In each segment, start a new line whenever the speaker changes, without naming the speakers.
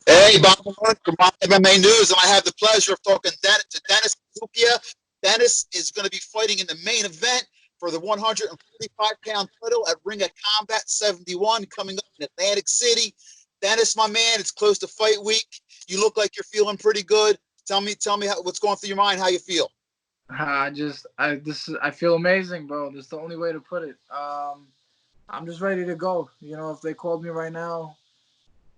Hey, Bob Malone from my MMA News, and I have the pleasure of talking to Dennis Buzukja. Dennis is going to be fighting in the main event for the 145-pound title at Ring of Combat 71 coming up in Atlantic City. Dennis, my man, it's close to fight week. You look like you're feeling pretty good. Tell me what's going through your mind, how you feel.
I feel amazing, bro. That's the only way to put it. I'm just ready to go. If they called me right now,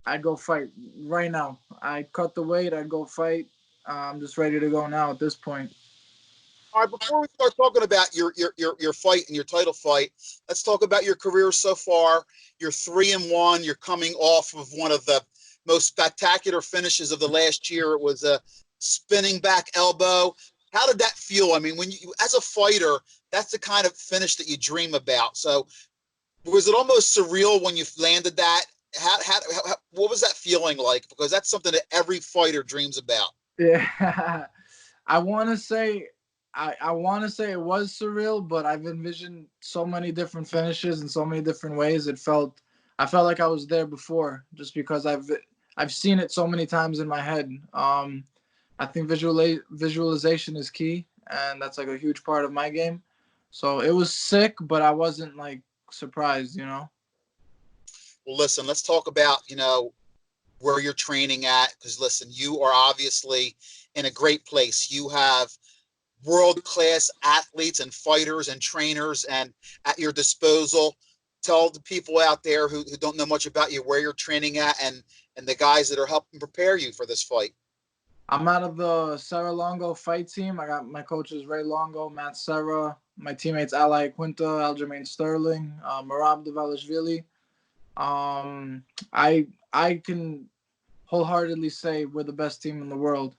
I'd go fight right now. I'd cut the weight. I'd go fight. I'm just ready to go now at this point.
All right, before we start talking about your fight and your title fight, let's talk about your career so far. You're 3-1. You're coming off of one of the most spectacular finishes of the last year. It was a spinning back elbow. How did that feel? I mean, when you, as a fighter, that's the kind of finish that you dream about. So, was it almost surreal when you landed that? What was that feeling like? Because that's something that every fighter dreams about.
Yeah, I want to say, I want to say it was surreal, but I've envisioned so many different finishes in so many different ways. I felt like I was there before, just because I've seen it so many times in my head. I think visualization is key, and that's like a huge part of my game. So it was sick, but I wasn't like surprised.
Well, listen, let's talk about where you're training at. Because listen, you are obviously in a great place. You have world class athletes and fighters and trainers and at your disposal. Tell the people out there who don't know much about you where you're training at and the guys that are helping prepare you for this fight.
I'm out of the Serra Longo fight team. I got my coaches Ray Longo, Matt Serra, my teammates Iaquinta, Aljamain Sterling, Merab Dvalishvili. I can wholeheartedly say we're the best team in the world,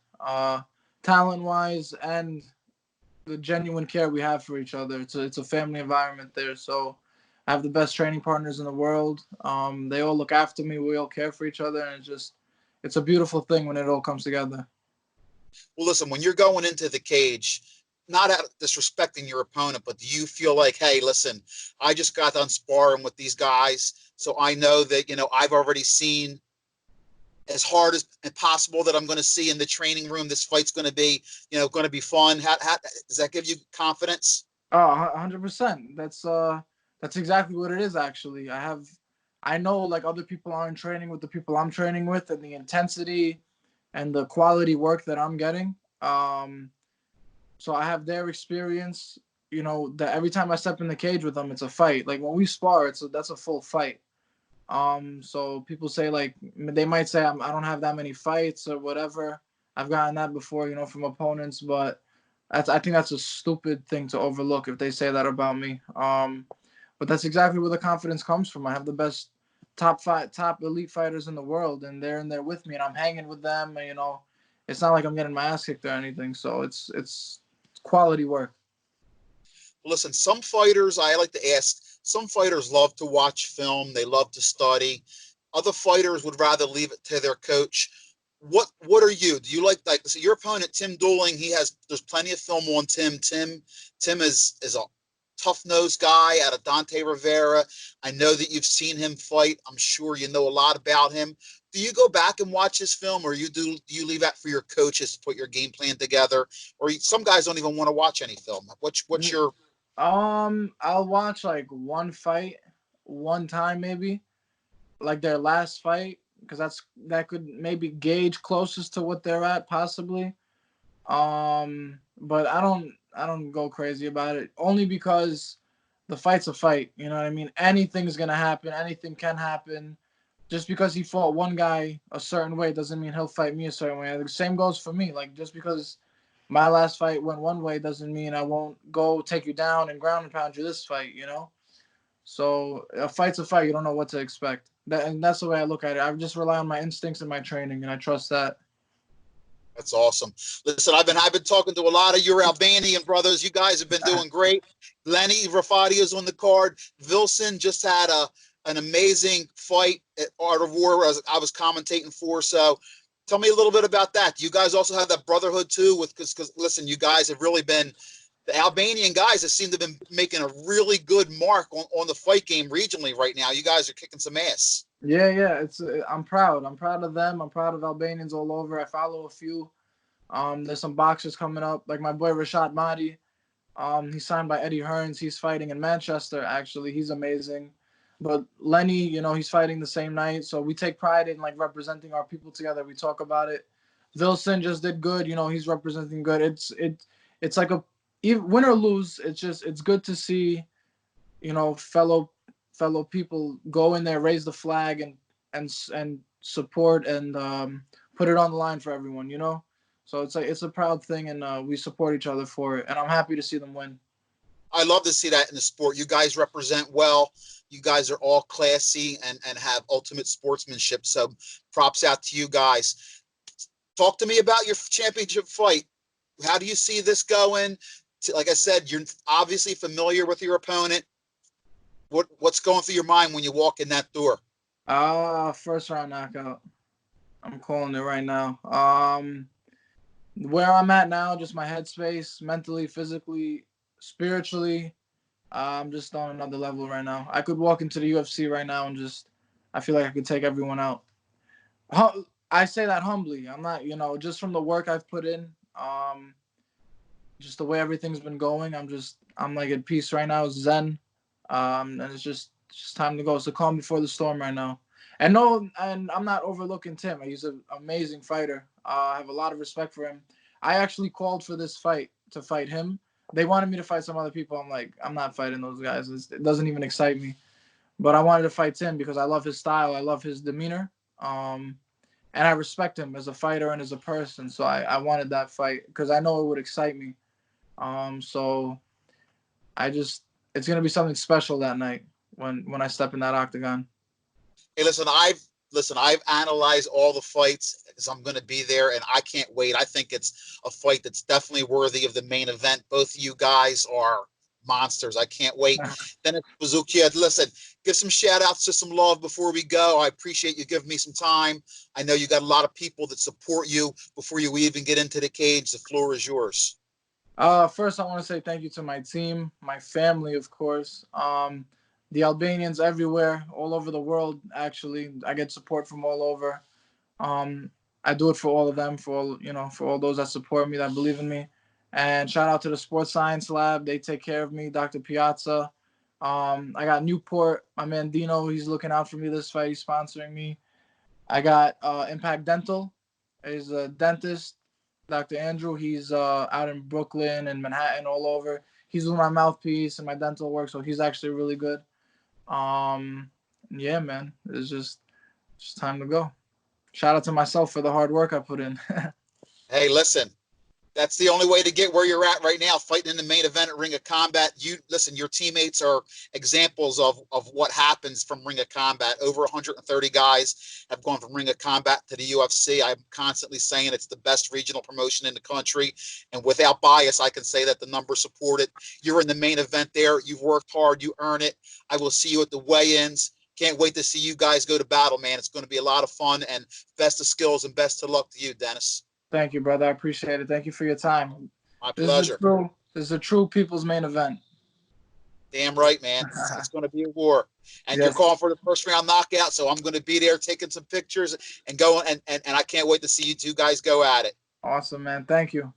talent wise, and the genuine care we have for each other. It's a family environment there. So I have the best training partners in the world. They all look after me. We all care for each other, and it's a beautiful thing when it all comes together.
Well, listen, when you're going into the cage, not out disrespecting your opponent, but do you feel like, hey, listen, I just got done sparring with these guys, so I know that I've already seen as hard as possible that I'm going to see in the training room. This fight's going to be, going to be fun. How does that give you confidence?
Oh, 100%. That's exactly what it is. Actually, I know like other people aren't training with the people I'm training with, and the intensity and the quality work that I'm getting. So I have their experience. That every time I step in the cage with them, it's a fight. Like when we spar, that's a full fight. So people say like they might say I don't have that many fights or whatever. I've gotten that before, from opponents, but I think that's a stupid thing to overlook if they say that about me. But that's exactly where the confidence comes from. I have the best top elite fighters in the world, and they're in there with me, and I'm hanging with them. And, it's not like I'm getting my ass kicked or anything. So it's quality work.
Listen, some fighters, I like to ask, some fighters love to watch film, they love to study. Other fighters would rather leave it to their coach. What are you? Do you like so your opponent Tim Dooling? There's plenty of film on Tim. Tim is a tough nosed guy out of Dante Rivera. I know that you've seen him fight. I'm sure you know a lot about him. Do you go back and watch his film, or do you leave that for your coaches to put your game plan together? Or some guys don't even want to watch any film. What's your
I'll watch like one fight, one time maybe, like their last fight, because that could maybe gauge closest to what they're at possibly. But I don't go crazy about it only because the fight's a fight. You know what I mean? Anything's gonna happen. Anything can happen. Just because he fought one guy a certain way doesn't mean he'll fight me a certain way. The same goes for me. Like just because my last fight went one way doesn't mean I won't go take you down and ground and pound you this fight. So a fight's a fight. You don't know what to expect. And that's the way I look at it. I just rely on my instincts and my training, and I trust that.
That's awesome. Listen, I've been talking to a lot of your Albanian brothers. You guys have been doing great. Lenny Rafadio's on the card. Vilson just had an amazing fight at Art of War. I was commentating for. So, tell me a little bit about that. Do you guys also have that brotherhood too? Because listen, you guys have really been the Albanian guys that seem to have been making a really good mark on the fight game regionally right now. You guys are kicking some ass.
Yeah, yeah. It's I'm proud. I'm proud of them. I'm proud of Albanians all over. I follow a few. There's some boxers coming up, like my boy Rashad Mahdi. He's signed by Eddie Hearns. He's fighting in Manchester. Actually, he's amazing. But Lenny, he's fighting the same night. So we take pride in like representing our people together. We talk about it. Vilson just did good. He's representing good. It's like a even win or lose. It's good to see fellow people go in there, raise the flag, and support and put it on the line for everyone. So it's a proud thing, and we support each other for it. And I'm happy to see them win.
I love to see that in the sport. You guys represent well. You guys are all classy and have ultimate sportsmanship. So props out to you guys. Talk to me about your championship fight. How do you see this going? Like I said, you're obviously familiar with your opponent. What's going through your mind when you walk in that door?
First round knockout. I'm calling it right now. Where I'm at now, just my headspace, mentally, physically, spiritually. I'm just on another level right now. I could walk into the UFC right now and I feel like I could take everyone out. I say that humbly. I'm not, just from the work I've put in, just the way everything's been going. I'm like at peace right now, zen, and it's just time to go. It's the calm before the storm right now. And no, and I'm not overlooking Tim. He's an amazing fighter. I have a lot of respect for him. I actually called for this fight to fight him. They wanted me to fight some other people. I'm like, I'm not fighting those guys. It doesn't even excite me. But I wanted to fight Tim because I love his style. I love his demeanor. And I respect him as a fighter and as a person. So I wanted that fight because I know it would excite me. So it's gonna be something special that night when I step in that octagon.
Hey, listen, I've analyzed all the fights because I'm going to be there, and I can't wait. I think it's a fight that's definitely worthy of the main event. Both of you guys are monsters. I can't wait. Dennis Buzukja, listen, give some shout outs to some love before we go. I appreciate you giving me some time. I know you got a lot of people that support you before you even get into the cage. The floor is yours.
First, I want to say thank you to my team, my family, of course. The Albanians everywhere, all over the world. Actually, I get support from all over. Um, I do it for all of them, for all those that support me, that believe in me. And shout out to the Sports Science Lab. They take care of me. Dr. Piazza. I got Newport, my man Dino. He's looking out for me this fight. He's sponsoring me. I got Impact Dental. He's a dentist. Dr. Andrew. He's out in Brooklyn and Manhattan, all over. He's doing my mouthpiece and my dental work, so he's actually really good. Yeah, man. It's just time to go. Shout out to myself for the hard work I put in.
Hey, listen, that's the only way to get where you're at right now, fighting in the main event at Ring of Combat. You listen, your teammates are examples of what happens from Ring of Combat. Over 130 guys have gone from Ring of Combat to the UFC. I'm constantly saying it's the best regional promotion in the country, and without bias, I can say that the numbers support it. You're in the main event there. You've worked hard. You earn it. I will see you at the weigh-ins. Can't wait to see you guys go to battle, man. It's going to be a lot of fun, and best of skills and best of luck to you, Dennis.
Thank you, brother. I appreciate it. Thank you for your time.
My
This is a
pleasure.
true this is a true people's main event.
Damn right, man. It's going to be a war. And you're
Yes.
calling for the first round knockout, so I'm going to be there taking some pictures and going, and I can't wait to see you two guys go at it.
Awesome, man. Thank you.